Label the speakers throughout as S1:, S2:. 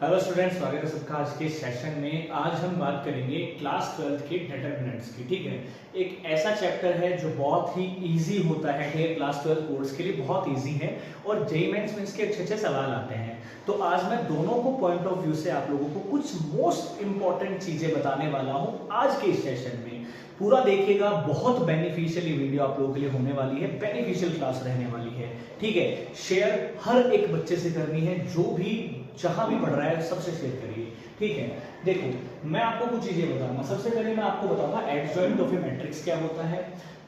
S1: Hello students, स्वागत है सबका आज के सेशन में। आज हम बात करेंगे क्लास 12th के डिटरमिनेंट्स की। ठीक है, एक ऐसा चैप्टर है जो बहुत ही इजी होता है, क्लास 12 कोर्स के लिए बहुत इजी है और जेईई मेंस में इसके अच्छे अच्छे सवाल आते हैं। तो आज मैं दोनों को पॉइंट ऑफ व्यू से आप लोगों को कुछ मोस्ट इंपॉर्टेंट चीजें बताने वाला हूँ आज के इस सेशन में। पूरा देखिएगा, बहुत बेनिफिशियल वीडियो आप लोगों के लिए होने वाली है, बेनिफिशियल क्लास रहने वाली है। ठीक है, शेयर हर एक बच्चे से करनी है, जो भी जहां भी पढ़ रहा है सबसे शेयर करिए। ठीक है, देखो मैं आपको कुछ चीजें बताऊंगा। सबसे पहले मैं आपको बताऊंगा एडजॉइंट ऑफ ए मैट्रिक्स क्या होता है।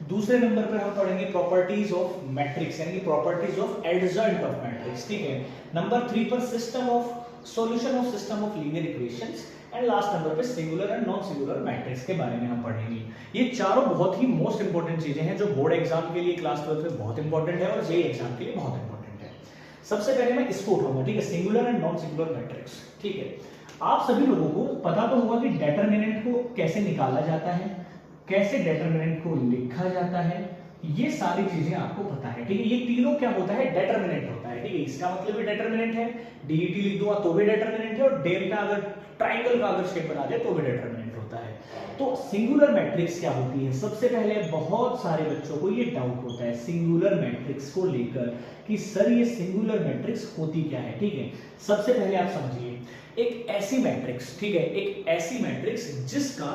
S1: दूसरे नंबर पर हम पढ़ेंगे प्रॉपर्टीज ऑफ मैट्रिक्स यानी properties of adjoint of matrix. ठीक है, नंबर 3 पर system of solution of system of linear equations and last number पे singular and non singular matrix के बारे में हम पढ़ेंगे। ये चारों बहुत ही मोस्ट इंपोर्टेंट चीजें हैं जो बोर्ड एग्जाम के लिए क्लास 12 में बहुत इंपॉर्टेंट है और जेईई एग्जाम के लिए बहुत इंपॉर्टेंट है। सबसे पहले मैं इसको उठाऊंगा। ठीक है, singular and non singular matrix. ठीक है, आप सभी लोगों को पता तो होगा कि डिटरमिनेंट को कैसे निकाला जाता है, कैसे डिटरमिनेंट को लिखा जाता है, ये सारी चीजें आपको पता है। ठीक है, ये तीनों क्या होता है, डिटरमिनेंट होता है। ठीक है, इसका मतलब भी डिटरमिनेंट है, डीईटी लिख दूंगा तो भी डिटरमिनेंट है और डेल का अगर ट्रायंगल का अगर शेप बना दे तो भी डिटरमिनेंट होता है। तो सिंगुलर मैट्रिक्स क्या होती है? सबसे पहले बहुत सारे बच्चों को ये डाउट होता है सिंगुलर मैट्रिक्स को लेकर कि सर ये सिंगुलर मैट्रिक्स होती क्या है। ठीक है, सबसे पहले आप समझिए, एक ऐसी मैट्रिक्स, ठीक है, एक ऐसी मैट्रिक्स जिसका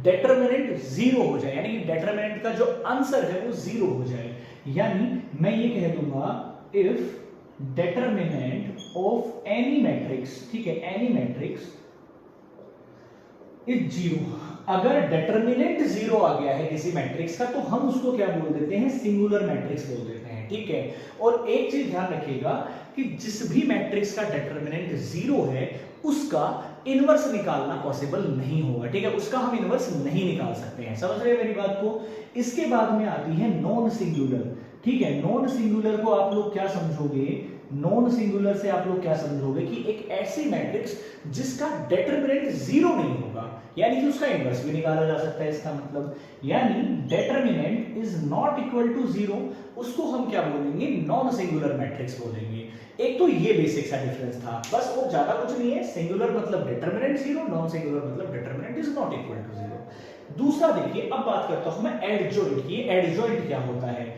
S1: डिटरमिनेंट जीरो हो जाए, यानी कि डिटरमिनेंट का जो आंसर है वो जीरो हो जाए। यानी मैं ये कह दूंगा if determinant of any matrix, ठीक है, एनी मैट्रिक्स इज जीरो। अगर डिटरमिनेंट जीरो आ गया है किसी मैट्रिक्स का तो हम उसको क्या बोल देते हैं, सिंगुलर मैट्रिक्स बोल देते हैं। ठीक है, और एक चीज ध्यान रखिएगा कि जिस भी मैट्रिक्स का डिटरमिनेंट जीरो है उसका इनवर्स निकालना पॉसिबल नहीं होगा। ठीक है, उसका हम इनवर्स नहीं निकाल सकते हैं। समझ रहे हैं मेरी बात को? इसके बाद में आती है नॉन सिंगुलर। ठीक है, नॉन सिंगुलर को आप लोग क्या समझोगे, नॉन सिंगुलर से आप लोग क्या समझोगे कि एक ऐसी मैट्रिक्स जिसका डिटरमिनेंट जीरो नहीं होगा, यानी कि उसका इनवर्स भी निकाला जा सकता है। इसका मतलब यानी determinant is not equal to zero, उसको हम क्या बोलेंगे, नॉन सिंगुलर मैट्रिक्स बोलेंगे। एक तो ये बेसिक सा डिफरेंस था, बस और ज्यादा कुछ नहीं है। सिंगुलर मतलब डिटरमिनेंट जीरो, नॉन सिंगुलर मतलब determinant is not equal to zero. दूसरा देखिए, अब बात करता हूं मैं एडजॉइंट की। एडजॉइंट क्या होता है?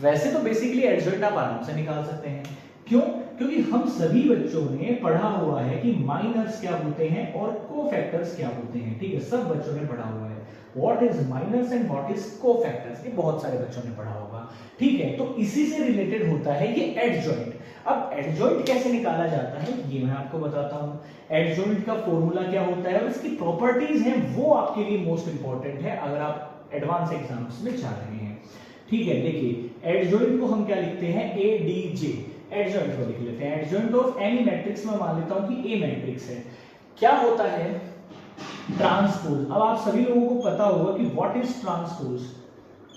S1: वैसे तो बेसिकली एडजॉइंट आप आराम से निकाल सकते हैं। क्यों? क्योंकि हम सभी बच्चों ने पढ़ा हुआ है कि माइनर्स क्या होते हैं और कोफैक्टर्स क्या होते हैं। ठीक है, सब बच्चों ने पढ़ा हुआ है what is minors and what is cofactors, ये बहुत सारे बच्चों ने पढ़ा होगा। ठीक है, तो इसी से रिलेटेड होता है ये एडजॉइंट। अब एडजॉइंट कैसे निकाला जाता है ये मैं आपको बताता हूं। एडजॉइंट का फॉर्मूला क्या होता है और इसकी प्रॉपर्टीज हैं वो आपके लिए मोस्ट इंपॉर्टेंट है अगर आप एडवांस एग्जाम्स में जा रहे हैं। ठीक है, देखिए एडजॉइंट को हम क्या लिखते हैं, ए डी जे। एडजॉइंट को लिख लेते हैं, एडजॉइंट ऑफ एनी मैट्रिक्स में मान लेता हूं कि ए मैट्रिक्स है। क्या होता है ट्रांसपोज। अब आप सभी लोगों को पता होगा कि व्हाट इज ट्रांसपोज।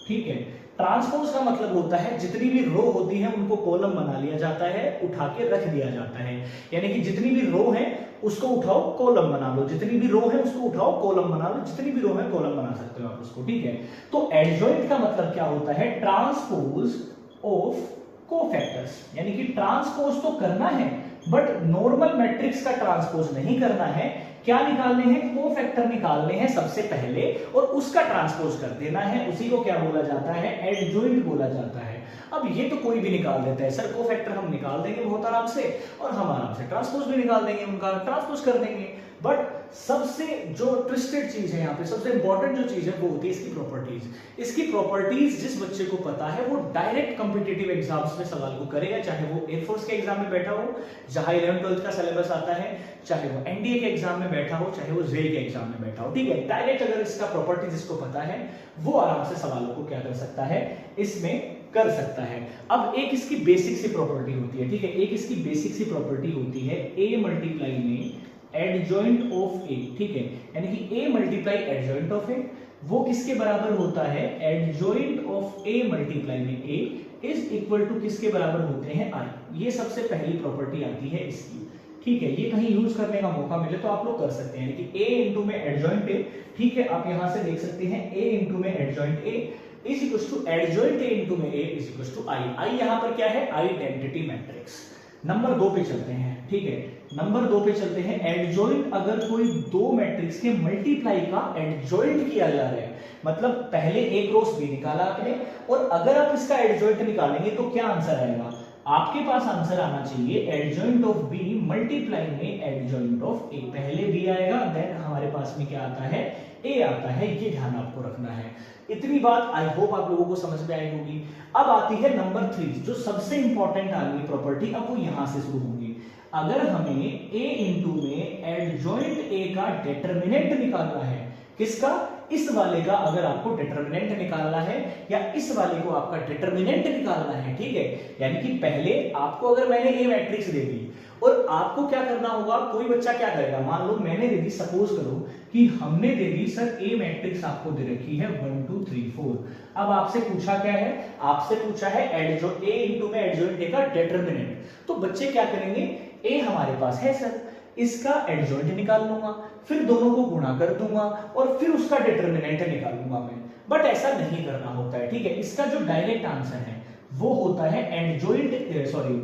S1: ठीक है, ट्रांसपोज का मतलब होता है जितनी भी रो होती है उनको कॉलम बना लिया जाता है, उठा के रख दिया जाता है। यानी कि जितनी भी रो है उसको उठाओ कॉलम बना लो, जितनी भी रो है उसको उठाओ कॉलम बना लो, जितनी भी रो है कॉलम बना सकते हो आप उसको। ठीक है, तो एडजॉइंट का मतलब क्या होता है, ट्रांसपोज ऑफ कोफैक्टर्स। यानी कि ट्रांसपोज तो करना है बट नॉर्मल मैट्रिक्स का ट्रांसपोज नहीं करना है। क्या निकालने हैं, कोफैक्टर निकालने हैं सबसे पहले और उसका ट्रांसपोज कर देना है। उसी को क्या बोला जाता है, एडजॉइंट बोला जाता है। अब ये तो कोई भी निकाल देता है, सर कोफैक्टर हम निकाल देंगे बहुत आराम से और हम आराम से ट्रांसपोज भी निकाल देंगे, उनका ट्रांसपोज कर देंगे। बट सबसे जो ट्विस्टेड चीज है यहाँ पे, सबसे इंपॉर्टेंट जो चीज है वो होती है इसकी प्रॉपर्टीज। इसकी प्रॉपर्टीज जिस बच्चे को पता है वो डायरेक्ट कॉम्पिटिटिव एग्जाम्स में सवाल को करेगा, चाहे वो एयरफोर्स के एग्जाम में बैठा हो जहां 11th-12th का सिलेबस आता है, चाहे वो एनडीए के एग्जाम में बैठा हो, चाहे वो जेईई के एग्जाम में बैठा हो। ठीक है, डायरेक्ट अगर इसका प्रॉपर्टीज इसको पता है वो आराम से सवालों को क्या कर सकता है, इसमें कर सकता है। अब एक इसकी बेसिक सी प्रॉपर्टी होती है। ठीक है, एक इसकी बेसिक सी प्रॉपर्टी होती है ए मल्टीप्लाई में एडजॉइंट ऑफ ए। ठीक है, यानी कि ए मल्टीप्लाई एडजॉइंट ऑफ ए वो किसके बराबर होता है, एडजॉइंट ऑफ ए मल्टीप्लाई में ए इज इक्वल टू किसके बराबर होते हैं, आई। ये सबसे पहली प्रॉपर्टी आती है इसकी। ठीक है, ये कहीं यूज करने का मौका मिले तो आप लोग कर सकते हैं, यानी कि ए इंटू में एडजॉइंट ए। ठीक है, आप यहां से देख सकते हैं ए इंटू में adjoint a is equal to adjoint a into में a is equal to I. I यहां पर क्या है, आइडेंटिटी मैट्रिक्स। नंबर 2 पे चलते हैं। ठीक है। नंबर 2 पे चलते हैं, एडजॉइंट अगर कोई दो मैट्रिक्स के मल्टीप्लाई का एडजॉइंट किया जा रहा है, मतलब पहले ए क्रॉस बी निकाला आपने और अगर आप इसका एडजॉइंट निकालेंगे तो क्या आंसर आएगा, आपके पास आंसर आना चाहिए एडजॉइंट ऑफ बी मल्टीप्लाई में एडजॉइंट ऑफ ए। पहले बी आएगा देन हमारे पास में क्या आता है, ए आता है, ये ध्यान आपको रखना है। इतनी बात आई होप आप लोगों को समझ में आई होगी। अब आती है नंबर 3 जो सबसे इंपॉर्टेंट आ गई प्रॉपर्टी, अब वो यहां से शुरू होंगी। अगर हमें a इंटू में एडजॉइंट a का डिटरमिनेंट निकालना है, किसका, इस वाले का अगर आपको डिटरमिनेंट निकालना है या इस वाले को आपका डिटरमिनेंट निकालना है, ठीक है, यानी कि पहले आपको अगर मैंने ए मैट्रिक्स दे दी और आपको क्या करना होगा, कोई बच्चा क्या करेगा, मान लो मैंने दे दी, सपोज करो कि हमने दे दी सर ए मैट्रिक्स आपको दे रखी है 1 2 3 4। अब आपसे पूछा क्या है, आपसे पूछा है एडजॉइंट ए इंटू में एडजॉइंट ए का डिटरमिनेंट। तो बच्चे क्या करेंगे, ए हमारे पास है सर, इसका एडजॉइंट निकाल लूंगा, फिर दोनों को गुणा कर दूंगा और फिर उसका डिटरमिनेंट निकाल लूंगा मैं। बट ऐसा नहीं करना होता है, ठीक है। इसका जो डायरेक्ट आंसर है वो होता है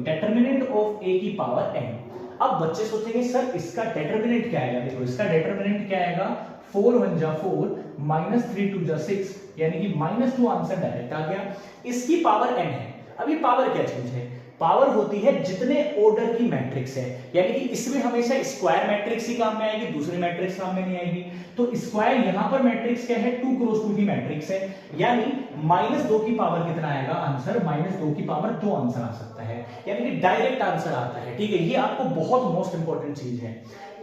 S1: डिटरमिनेंट ऑफ ए की पावर n। अब बच्चे सोचेंगे सर इसका डिटरमिनेंट क्या आएगा, देखो इसका डिटरमिनेंट क्या आएगा, 4 1 जा 4 -3 2 जा 6, यानी कि -2 आंसर डायरेक्ट आ गया। इसकी पावर n है। अब ये पावर क्या चीज है, पावर होती है जितने ऑर्डर की मैट्रिक्स है, यानी कि इसमें हमेशा स्क्वायर मैट्रिक्स ही काम में आएगी, दूसरी मैट्रिक्स काम में नहीं आएगी। तो स्क्वायर यहां पर मैट्रिक्स क्या है, 2 क्रॉस 2 की मैट्रिक्स है, यानी -2 की पावर कितना आएगा आंसर, -2 की पावर 2 आंसर आ सकता है, यानी कि डायरेक्ट आंसर आता है, ठीक है। ये आपको बहुत मोस्ट इंपॉर्टेंट चीज है,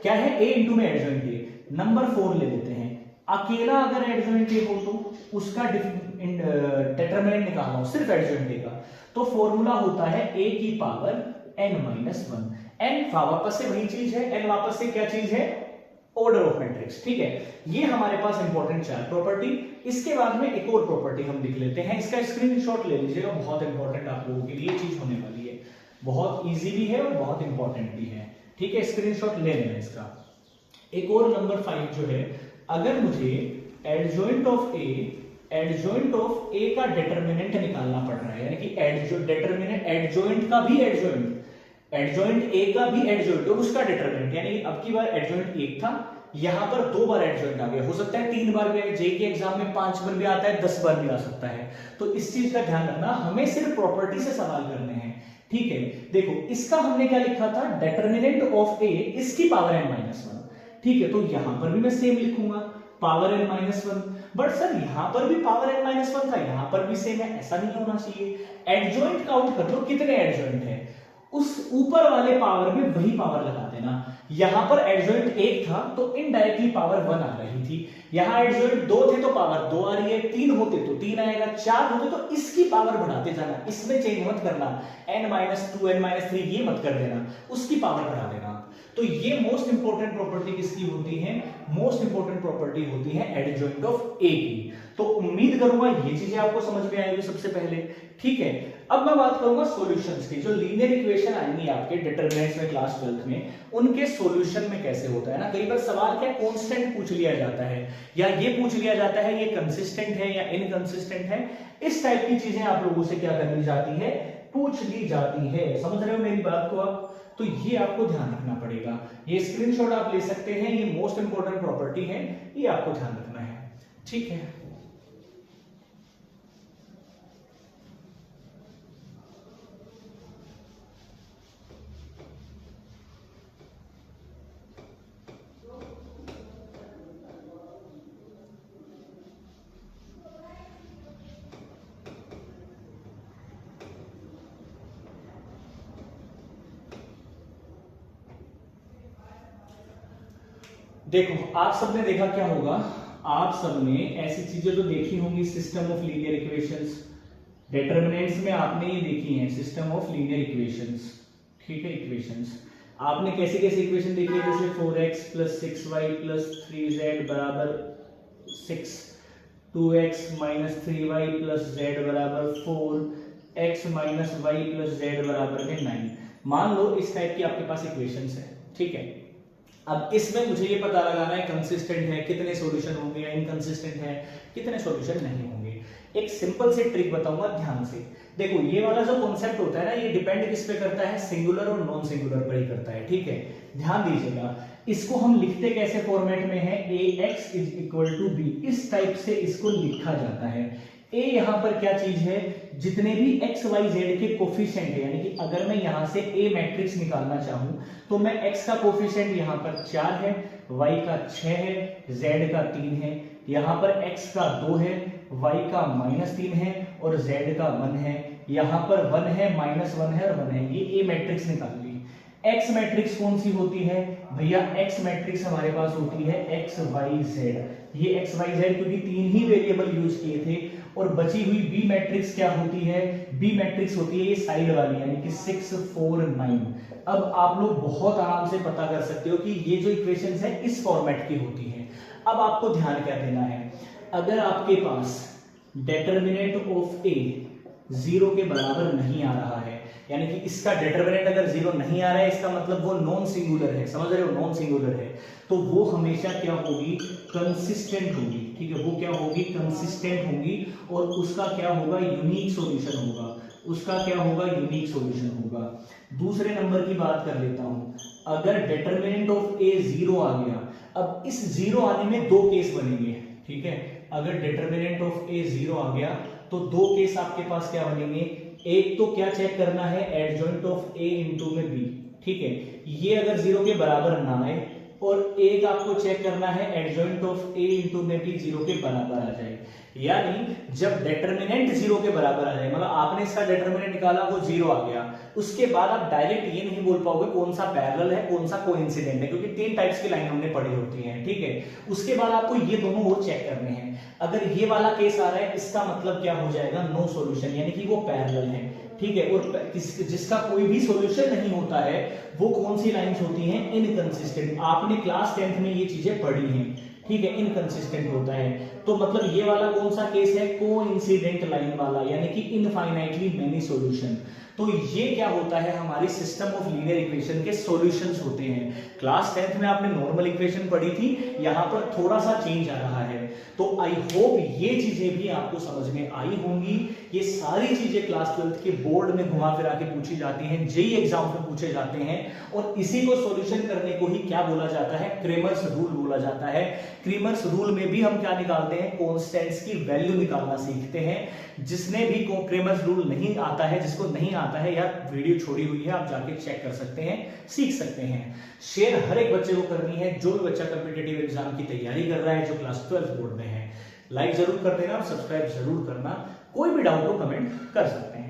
S1: क्या है, ए इंटू में एडजॉइंट ए। नंबर 4 ले लेते हैं, अकेला अगर एडजॉइंट ए हो तो उसका डिटरमिनेंट निकालना हो, सिर्फ एडजॉइंट ए का, तो फॉर्मूला होता है a की पावर n-1। n वापस से वही चीज है, n वापस से क्या चीज है, ऑर्डर ऑफ मैट्रिक्स, ठीक है। ये हमारे पास इंपॉर्टेंट 4 प्रॉपर्टी। इसके बाद में एक और प्रॉपर्टी हम लिख लेते हैं, इसका स्क्रीनशॉट ले लीजिएगा, बहुत इंपॉर्टेंट आप लोगों के लिए चीज होने वाली है, बहुत इजी भी है और बहुत इंपॉर्टेंट भी है, ठीक है। स्क्रीनशॉट ले लेना इसका। एक और नंबर 5 जो है, अगर मुझे एडजॉइंट ऑफ ए का डिटरमिनेंट निकालना पड़ रहा है, यानी कि डिटरमिनेंट एडजॉइंट का भी एडजॉइंट ए का भी एडजॉइंट और उसका डिटरमिनेंट, यानी अब की बार एडजॉइंट 1 था, यहां पर 2 बार एडजॉइंट आ गया, हो सकता है 3 बार भी आए, जेईई के एग्जाम में 5 बार भी आता है, 10 बार भी आ सकता है। तो इस चीज का ध्यान रखना, हमें सिर्फ प्रॉपर्टी से सवाल करने हैं, ठीक है। देखो इसका हमने क्या लिखा था, डिटरमिनेंट ऑफ ए इसकी पावर n-1, ठीक है। तो यहां पर भी मैं सेम लिखूंगा, पावर n-1, बट सर यहां पर भी पावर n-1 था, यहां पर भी सेम है, ऐसा नहीं होना चाहिए। एडजॉइंट काउंट कर लो कितने एडजॉइंट है, उस ऊपर वाले पावर में वही पावर लगा देना। यहां पर एडजॉइंट 1 था तो इनडायरेक्टली पावर 1 आ रही थी, यहां एडजॉइंट 2 थे तो पावर 2 आ रही है, 3 होते तो 3 आएगा, 4 होते तो इसकी पावर बढ़ाते जाना, इसमें चेंज मत करना, n-2 n-3 ये मत कर देना, उसकी पावर बढ़ा देना। तो ये मोस्ट इंपोर्टेंट प्रॉपर्टी किसकी होती है, मोस्ट इंपोर्टेंट प्रॉपर्टी होती है एडजॉइंट ऑफ ए की। तो उम्मीद करूंगा ये चीजें आपको समझ में आएगी सबसे पहले, ठीक है। अब मैं बात करूंगा सॉल्यूशंस की, जो लीनियर इक्वेशन आएंगी आपके डिटरमिनेंट्स में क्लास 12th में, उनके सॉल्यूशन में कैसे होता है ना, कई बार सवाल क्या कांस्टेंट पूछ लिया जाता है, या ये पूछ लिया जाता है ये कंसिस्टेंट है या इनकंसिस्टेंट है, इस टाइप की चीजें आप लोगों से क्या करनी जाती है, पूछ ली जाती है। समझ रहे हो मेरी बात को आप, तो ये आपको ध्यान रखना पड़ेगा। ये स्क्रीनशॉट आप ले सकते हैं, ये मोस्ट इंपोर्टेंट प्रॉपर्टी है, ये आपको ध्यान रखना है, ठीक है। देखो आप सबने देखा क्या होगा, आप सबने ऐसी चीजें जो देखी होंगी, system of linear equations, determinants में आपने ये देखी हैं, सिस्टम ऑफ लीनियर इक्वेशंस, ठीक है। इक्वेशंस आपने कैसे कैसे इक्वेशन देखी है, जैसे 4x + 6y + 3z = 6, 2x - 3y + z = 4, x - y + z = 9। मान लो इस टाइप की आपके पास इक्वेशंस है, ठीक है। अब इसमें मुझे ये पता लगाना है कंसिस्टेंट है, कितने सॉल्यूशन होंगे, या इनकंसिस्टेंट है, कितने सॉल्यूशन नहीं होंगे। एक सिंपल सी ट्रिक बताऊंगा ध्यान से। देखो ये वाला जो कॉन्सेप्ट होता है ना, ये डिपेंड किस पे करता है, सिंगुलर और नॉन सिंगुलर पर ही करता है, ठीक है। ध्यान दीजिएगा, इसको हम लिखते कैसे फॉर्मेट में है, ax is equal to b, इस टाइप से इसको लिखा जाता है। a यहां पर क्या चीज है, जितने भी x y z के कोफिशिएंट है, यानी कि अगर मैं यहां से a मैट्रिक्स निकालना चाहूं तो मैं x का कोफिशिएंट यहां पर 4 है, y का 6 है, z का 3 है, यहां पर x का 2 है, y का -3 है और z का 1 है, यहां पर 1 है, -1 है और 1 है। ये a मैट्रिक्स निकाल ली। x मैट्रिक्स कौन सी होती है भैया, x मैट्रिक्स हमारे पास होती है x y z। ये x y z क्योंकि 3 ही वेरिएबल यूज किए थे। और बची हुई b मैट्रिक्स क्या होती है, b मैट्रिक्स होती है ये साइड वाली, यानी कि 6 4 9। अब आप लोग बहुत आराम से पता कर सकते हो कि ये जो इक्वेशंस है इस फॉर्मेट की होती है। अब आपको ध्यान क्या देना है, अगर आपके पास डिटर्मिनेंट ऑफ a 0 के बराबर नहीं आ रहा है, यानी कि इसका डिटर्मिनेंट अगर 0 नहीं आ रहा है, इसका मतलब वो नॉन सिंगुलर है, समझ रहे हो, नॉन सिंगुलर है, तो वो हमेशा क्या होगी, कंसिस्टेंट होगी, ठीक है। वो क्या होगी, कंसिस्टेंट होगी और उसका क्या होगा, यूनिक सॉल्यूशन होगा, उसका क्या होगा, यूनिक सॉल्यूशन होगा। दूसरे नंबर की बात कर लेता हूं, अगर डिटर्मिनेंट ऑफ a 0 आ गया, अब इस 0 आने में दो केस बनेंगे, ठीक है। अगर डिटर्मिनेंट ऑफ a 0 आ गया तो दो केस आपके पास क्या बनेंगे, एक तो क्या चेक करना है, एडजॉइंट ऑफ a इनटू में b, ठीक है, ये अगर 0 के बराबर ना आए, और एक आपको चेक करना है एडजॉइंट ऑफ a इनटू में b 0 के बराबर आ जाए। यानी जब डिटर्मिनेंट 0 के बराबर आ जाए, मतलब आपने इसका डिटर्मिनेंट निकाला वो 0 आ गया, उसके बाद आप डायरेक्ट ये नहीं बोल पाओगे कौन सा पैरेलल है कौन सा कोइंसिडेंट है, क्योंकि 3 टाइप्स की लाइन हमने पढ़ी होती है, ठीक है। उसके बाद आपको ये दोनों वो चेक करने हैं। अगर ये वाला केस आ रहा है, इसका मतलब क्या हो जाएगा, नो सॉल्यूशन, यानी कि वो पैरेलल है, ठीक है। और जिसका कोई भी सॉल्यूशन नहीं होता है वो कौन सी लाइंस होती हैं, इनकंसिस्टेंट। आपने क्लास 10th में ये चीजें पढ़ी हैं, ठीक है, इनकंसिस्टेंट होता है। तो मतलब ये वाला कौन सा केस है, कोइंसिडेंट लाइन वाला, यानी कि इनफाइनाइटली मेनी सॉल्यूशन। तो ये क्या होता है, हमारी सिस्टम ऑफ लीनियर इक्वेशन के सॉल्यूशंस होते हैं। क्लास 10th में आपने नॉर्मल इक्वेशन पढ़ी थी, यहां पर थोड़ा सा चेंज आ रहा है। तो आई होप ये चीजें भी आपको समझ में आई होंगी। ये सारी चीजें क्लास 12th के बोर्ड में घुमा फिरा के पूछी जाती हैं, जेईई एग्जाम में पूछे जाते हैं, और इसी को सॉल्यूशन करने को ही क्या बोला जाता है, क्रेमर्स रूल बोला जाता है। क्रेमर्स रूल में भी हम क्या निकालते हैं, कांस्टेंट्स की वैल्यू निकालना सीखते हैं। जिसने भी क्रेमर्स रूल नहीं आता है, जिसको नहीं आता है, या वीडियो छोड़ी हुई है, आप जाके चेक कर सकते हैं, सीख सकते हैं। शेयर हर एक बच्चे को करनी है, जो भी बच्चा कॉम्पिटिटिव एग्जाम की तैयारी कर रहा है, जो क्लास 12 बोर्ड में है। लाइक जरूर कर देना, सब्सक्राइब जरूर करना, कोई भी डाउट हो कमेंट कर सकते हैं।